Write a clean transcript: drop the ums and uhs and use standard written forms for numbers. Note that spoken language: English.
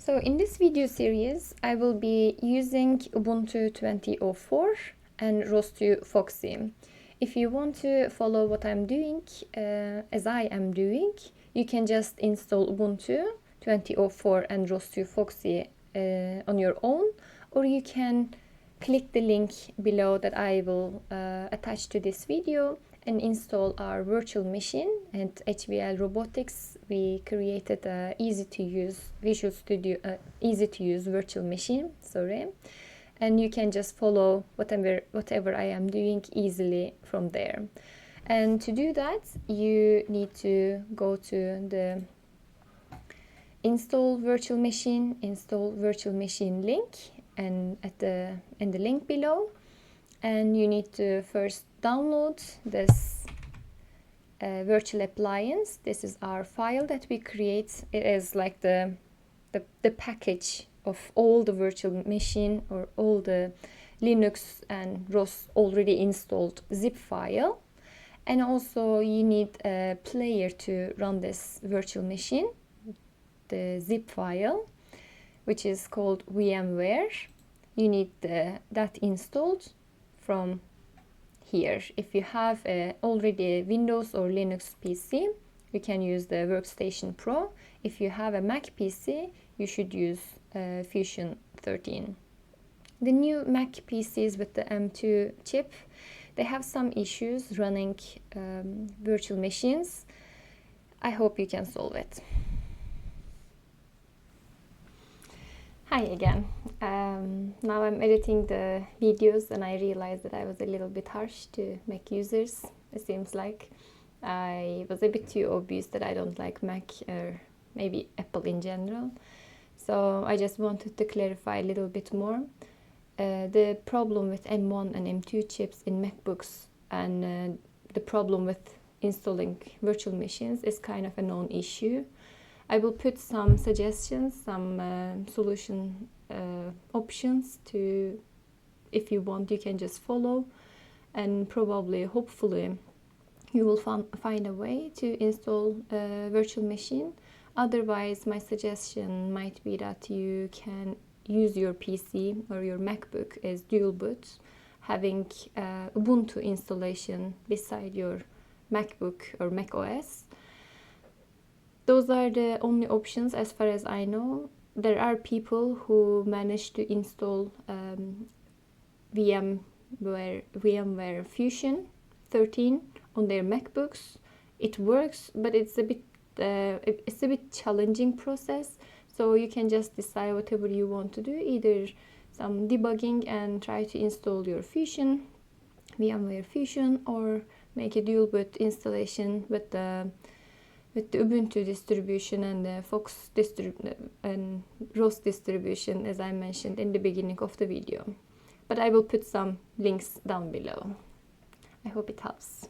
So in this video series, I will be using Ubuntu 20.04 and ROS Foxy. If you want to follow what I'm doing, as I am doing, you can just install Ubuntu 20.04 and ROS Foxy on your own, or you can click the link below that I will attach to this video and install our virtual machine. At HVL Robotics, we created a easy-to-use Visual Studio, easy-to-use virtual machine. And you can just follow whatever I am doing easily from there. And to do that, you need to go to the install virtual machine link, and in the link below. And you need to first download this virtual appliance. This is our file that we create. It is like the package of all the virtual machine or all the Linux and ROS already installed zip file. And also you need a player to run this virtual machine, the zip file, which is called VMWare. You need that installed from here. If you have already a Windows or Linux PC, you can use the Workstation Pro. If you have a Mac PC, you should use Fusion 13. The new Mac PCs with the M2 chip, they have some issues running virtual machines. I hope you can solve it. Hi again. Now I'm editing the videos and I realized that I was a little bit harsh to Mac users. It seems like I was a bit too obvious that I don't like Mac or maybe Apple in general. So I just wanted to clarify a little bit more. The problem with M1 and M2 chips in MacBooks and the problem with installing virtual machines is kind of a known issue. I will put some suggestions, some solution options to, if you want, you can just follow, and probably, hopefully, you will find a way to install a virtual machine. Otherwise, my suggestion might be that you can use your PC or your MacBook as dual boot, having Ubuntu installation beside your MacBook or Mac OS. Those are the only options as far as I know. There are people who manage to install VMware Fusion 13 on their MacBooks. It works, but it's a bit challenging process. So you can just decide whatever you want to do, either some debugging and try to install your VMware Fusion, or make a dual boot installation with the Ubuntu distribution and the Fox and ROS distribution, as I mentioned in the beginning of the video. But I will put some links down below. I hope it helps.